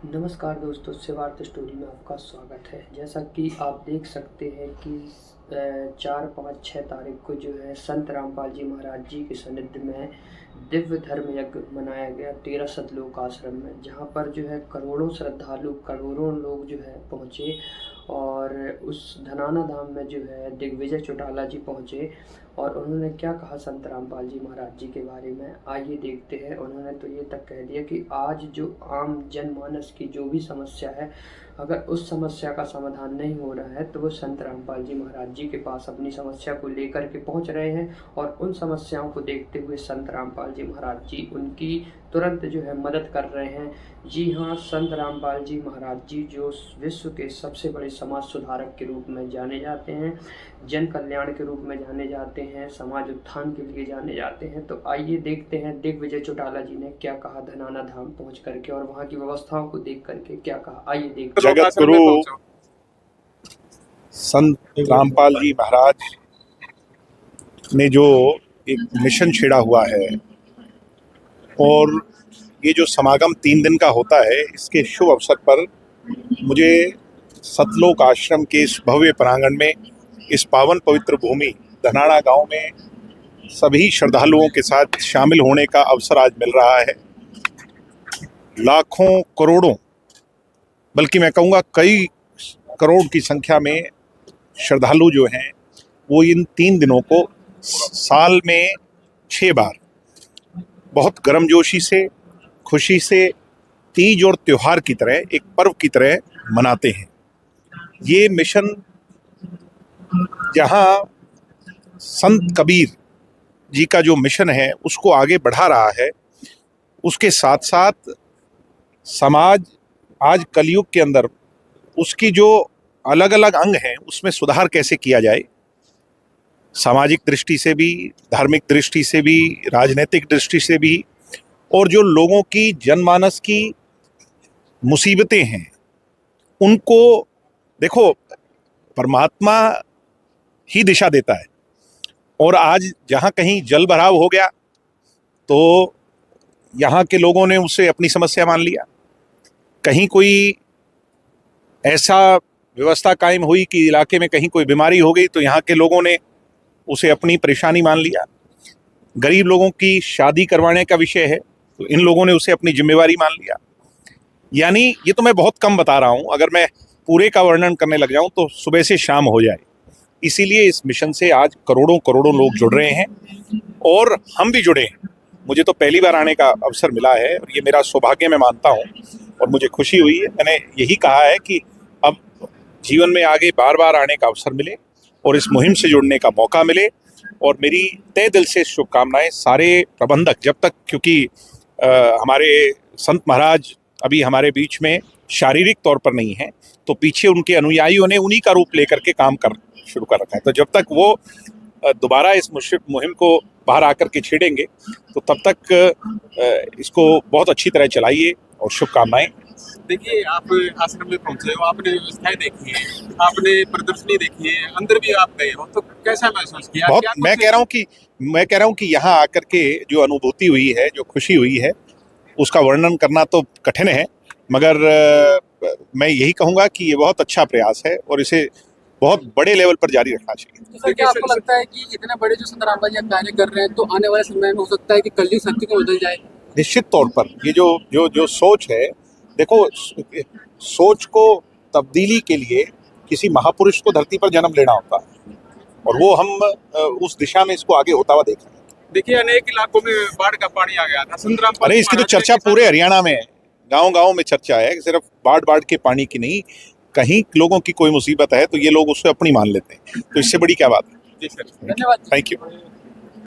नमस्कार दोस्तों, शिवार्थ स्टोरी में आपका स्वागत है। जैसा कि आप देख सकते हैं कि 4, 5, 6 तारीख को जो है संत रामपाल जी महाराज जी के सानिध्य में दिव्य धर्म यज्ञ मनाया गया 13 सतलोक आश्रम में, जहाँ पर जो है करोड़ों श्रद्धालु, करोड़ों लोग जो है पहुँचे। और उस धनाना धाम में जो है दिग्विजय चौटाला जी पहुँचे और उन्होंने क्या कहा संत रामपाल जी महाराज जी के बारे में, आइए देखते हैं। उन्होंने तो ये तक कह दिया कि आज जो आम जनमानस की जो भी समस्या है, अगर उस समस्या का समाधान नहीं हो रहा है तो वो संत रामपाल जी महाराज जी के पास अपनी समस्या को लेकर के पहुंच रहे हैं। और उन समस्याओं को देखते हुए संत रामपाल जी महाराज जी उनकी तुरंत जो है मदद कर रहे हैं। जी हाँ, संत रामपाल जी महाराज जी जो विश्व के सबसे बड़े समाज सुधारक के रूप में जाने जाते हैं, जन कल्याण के रूप में जाने जाते हैं, समाज उत्थान के लिए जाने जाते हैं। तो आइए देखते हैं दिग्विजय चौटाला जी ने क्या कहा धनाना धाम पहुंच करके और वहां की व्यवस्थाओं को देख करके क्या कहा, आइए देखते हैं। जगत गुरु संत रामपाल जी महाराज ने जो एक मिशन छेड़ा हुआ है और ये जो समागम 3 दिन का होता है, इसके शुभ अवसर पर मुझे सतलोक आश्रम के इस भव्य प्रांगण में, इस पावन पवित्र भूमि धनाना गांव में सभी श्रद्धालुओं के साथ शामिल होने का अवसर आज मिल रहा है। लाखों करोड़ों, बल्कि मैं कहूँगा कई करोड़ की संख्या में श्रद्धालु जो हैं वो इन 3 दिनों को साल में 6 बार बहुत गर्मजोशी से, खुशी से, तीज और त्योहार की तरह, एक पर्व की तरह मनाते हैं। ये मिशन जहाँ संत कबीर जी का जो मिशन है उसको आगे बढ़ा रहा है, उसके साथ साथ समाज आज कलयुग के अंदर उसकी जो अलग अलग अंग हैं उसमें सुधार कैसे किया जाए, सामाजिक दृष्टि से भी, धार्मिक दृष्टि से भी, राजनीतिक दृष्टि से भी, और जो लोगों की जनमानस की मुसीबतें हैं उनको देखो, परमात्मा ही दिशा देता है। और आज जहाँ कहीं जल भराव हो गया तो यहाँ के लोगों ने उसे अपनी समस्या मान लिया, कहीं कोई ऐसा व्यवस्था कायम हुई कि इलाके में कहीं कोई बीमारी हो गई तो यहाँ के लोगों ने उसे अपनी परेशानी मान लिया, गरीब लोगों की शादी करवाने का विषय है तो इन लोगों ने उसे अपनी जिम्मेवारी मान लिया। यानी ये तो मैं बहुत कम बता रहा हूँ, अगर मैं पूरे का वर्णन करने लग जाऊँ तो सुबह से शाम हो जाए। इसीलिए इस मिशन से आज करोड़ों करोड़ों लोग जुड़ रहे हैं और हम भी जुड़े हैं। मुझे तो पहली बार आने का अवसर मिला है और ये मेरा सौभाग्य मैं मानता हूँ और मुझे खुशी हुई है। मैंने यही कहा है कि अब जीवन में आगे बार बार आने का अवसर मिले और इस मुहिम से जुड़ने का मौका मिले। और मेरी तहे दिल से शुभकामनाएं सारे प्रबंधक, जब तक, क्योंकि हमारे संत महाराज अभी हमारे बीच में शारीरिक तौर पर नहीं है तो पीछे उनके अनुयायियों ने उन्हीं का रूप लेकर के काम कर शुरू कर रखा है। तो जब तक वो दोबारा इस मुहिम को बाहर आकर के छेड़ेंगे तो तब तक इसको बहुत अच्छी तरह चलाइए और शुभकामनाएं। देखिए, आप आश्रम में पहुंचे हो, आपने व्यवस्थाएं देखी है, आपने प्रदर्शनी देखी है, अंदर भी आप गए हो, तो कैसा महसूस किया? बहुत, मैं कह रहा हूँ कि यहाँ आकर के जो अनुभूति हुई है, जो खुशी हुई है, उसका वर्णन करना तो कठिन है, मगर मैं यही कहूँगा कि ये बहुत अच्छा प्रयास है और इसे बहुत बड़े लेवल पर जारी रखना चाहिए। तो सर, क्या आपको लगता है कि इतने बड़े जो संत रामपाल जी कार्य कर रहे हैं तो आने वाले समय में हो सकता है कि कलयुग शक्ति को बदल जाए? निश्चित तौर पर ये जो सोच है, देखो, सोच को तब्दीली के लिए किसी महापुरुष को धरती पर जन्म लेना होता है और वो हम उस दिशा में इसको आगे होता हुआ देख रहे हैं। देखिए, अनेक इलाकों में बाढ़ का पानी आ गया था, संत रामपाल। अरे इसकी तो चर्चा पूरे हरियाणा में है, गांव-गांव में चर्चा है, सिर्फ बाढ़ के पानी की नहीं। कहीं लोगों की कोई मुसीबत है तो ये लोग उसे अपनी मान लेते हैं, तो इससे बड़ी क्या बात है। जी सर, धन्यवाद। Thank you.